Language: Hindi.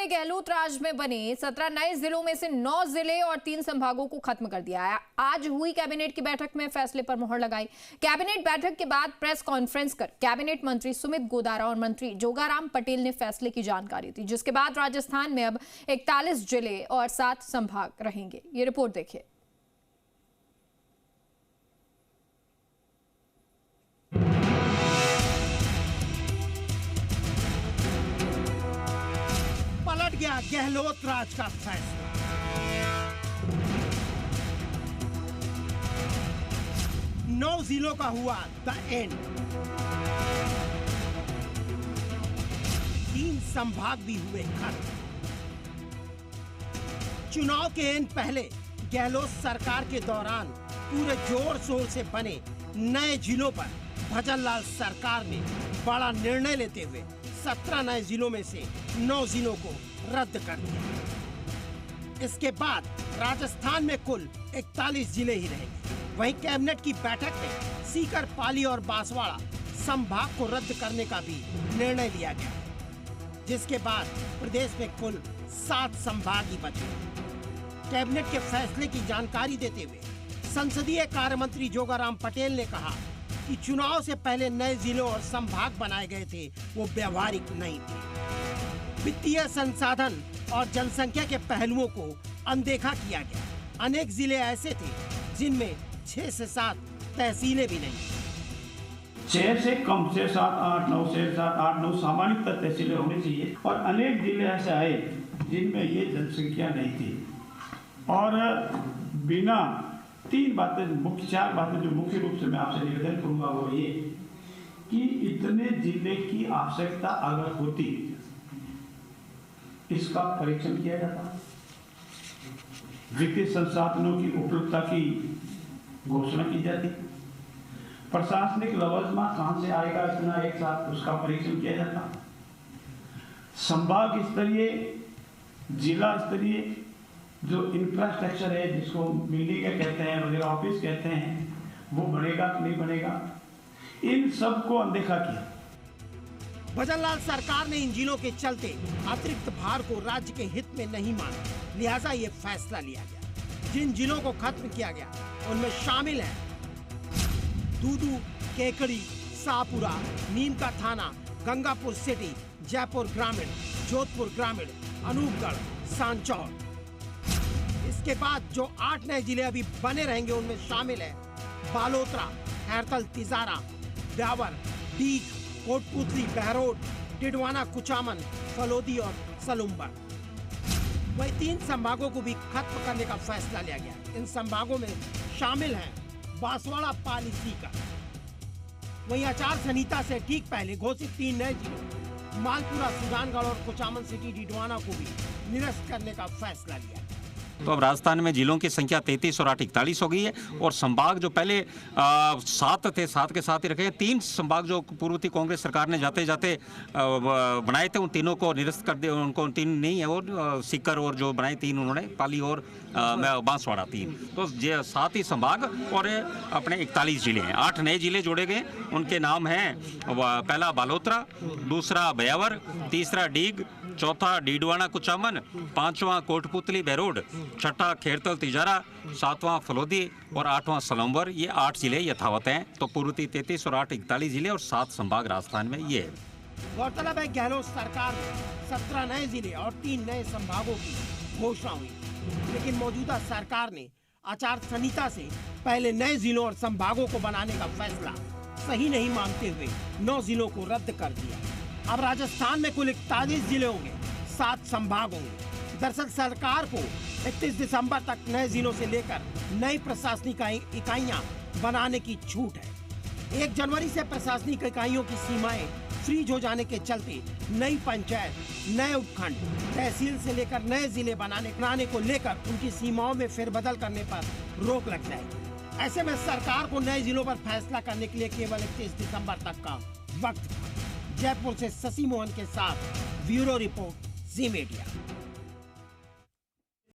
ने गहलोत राज में बने 17 नए जिलों में से 9 जिले और 3 संभागों को खत्म कर दिया है। आज हुई कैबिनेट की बैठक में फैसले पर मुहर लगाई। कैबिनेट बैठक के बाद प्रेस कॉन्फ्रेंस कर कैबिनेट मंत्री सुमित गोदारा और मंत्री जोगाराम पटेल ने फैसले की जानकारी दी, जिसके बाद राजस्थान में अब 41 जिले और 7 संभाग रहेंगे। ये रिपोर्ट देखिए। पलट गया गहलोत राज का फैसला। नौ जिलों का हुआ द एंड। 3 संभाग भी हुए खत्म। चुनाव के एंड पहले गहलोत सरकार के दौरान पूरे जोर शोर से बने नए जिलों पर भजनलाल सरकार ने बड़ा निर्णय लेते हुए 17 नए जिलों में से 9 जिलों को रद्द कर दिया। इसके बाद राजस्थान में कुल 41 जिले ही रहेंगे। वहीं कैबिनेट की बैठक में सीकर, पाली और बांसवाड़ा संभाग को रद्द करने का भी निर्णय लिया गया, जिसके बाद प्रदेश में कुल 7 संभाग ही बचे। कैबिनेट के फैसले की जानकारी देते हुए संसदीय कार्य मंत्री जोगाराम पटेल ने कहा कि चुनाव से पहले नए जिलों और संभाग बनाए गए थे, वो व्यवहारिक नहीं थे। वित्तीय संसाधन और जनसंख्या के पहलुओं को अनदेखा किया गया। अनेक जिले ऐसे थे जिनमें 6 से 7 तहसीलें भी नहीं। 6 से कम से 7, 8, 9 से 7, 8, 9 सामान्य तहसीलें होनी चाहिए और अनेक जिले ऐसे आए जिनमें ये जनसंख्या नहीं थी। और बिना 4 बातें जो मुख्य रूप से मैं आपसे निवेदन करूंगा वो ये कि इतने जिले की आवश्यकता अगर होती इसका परीक्षण किया जाता, वित्तीय संसाधनों की उपलब्धता की घोषणा की जाती, प्रशासनिक लवाजमा कहां से आएगा इतना एक साथ उसका परीक्षण किया जाता, संभाग स्तरीय, जिला स्तरीय जो इंफ्रास्ट्रक्चर है जिसको बिल्डिंग कहते हैं, वगैरह ऑफिस कहते हैं, वो बनेगा कि नहीं बनेगा, इन सब को अनदेखा किया। भजनलाल सरकार ने इन जिलों के चलते अतिरिक्त भार को राज्य के हित में नहीं माना, लिहाजा ये फैसला लिया गया। जिन जिलों को खत्म किया गया उनमें शामिल है दूदू, केकड़ी, शाहपुरा, नीम का थाना, गंगापुर सिटी, जयपुर ग्रामीण, जोधपुर ग्रामीण, अनूपगढ़, सांचौर। इसके बाद जो 8 नए जिले अभी बने रहेंगे उनमें शामिल है बालोतरा, खैरथल, तिजारा, ब्यावर, डीग, कोटपुतली, बहरोड, डिडवाना, कुचामन, फलोदी और सलुम्बर। वही 3 संभागों को भी खत्म करने का फैसला लिया गया। इन संभागों में शामिल हैं बांसवाड़ा, पाली, सीकर। वहीं आचार संहिता से ठीक पहले घोषित 3 नए जिलों मालपुरा, सुजानगढ़ और कुचामन सिटी, डिडवाना को भी निरस्त करने का फैसला लिया। तो अब राजस्थान में जिलों की संख्या 33 और 8 41 हो गई है और संभाग जो पहले 7 थे, 7 के साथ ही रखे हैं। 3 संभाग जो पूर्व थी कांग्रेस सरकार ने जाते जाते बनाए थे, उन तीनों को निरस्त कर दिया। उनको 3 नहीं है, और सीकर और जो बनाए 3 उन्होंने, पाली और बांसवाड़ा 3, तो 7 ही संभाग और अपने 41 जिले हैं। 8 नए जिले जोड़े गए, उनके नाम हैं पहला बालोतरा, दूसरा ब्यावर, तीसरा डीग, चौथा डीडवाना कुचामन, 5वां कोटपुतली बहरोड, 6ठा खैरथल तिजारा, 7वां फलोदी और 8वां सलम्बर। ये 8 जिले यथावत हैं। तो पूर्व 33 और 8 41 जिले और 7 संभाग राजस्थान में ये है। गौरतलब है गहलोत सरकार में 17 नए जिले और 3 नए संभागों की घोषणा हुई, लेकिन मौजूदा सरकार ने आचार संहिता से पहले नए जिलों और संभागों को बनाने का फैसला सही नहीं मानते हुए 9 जिलों को रद्द कर दिया। अब राजस्थान में कुल 41 जिले होंगे, 7 संभाग होंगे। दरअसल सरकार को 31 दिसंबर तक नए जिलों से लेकर नई प्रशासनिक इकाइयां बनाने की छूट है। 1 जनवरी से प्रशासनिक इकाइयों की सीमाएं फ्रीज हो जाने के चलते नई पंचायत, नए उपखंड, तहसील से लेकर नए जिले बनाने को लेकर उनकी सीमाओं में फेरबदल करने पर रोक लग जाएगी। ऐसे में सरकार को नए जिलों पर फैसला करने के लिए केवल 31 दिसंबर तक का वक्त था। जयपुर से शशि मोहन के साथ ब्यूरो रिपोर्ट, जी मीडिया।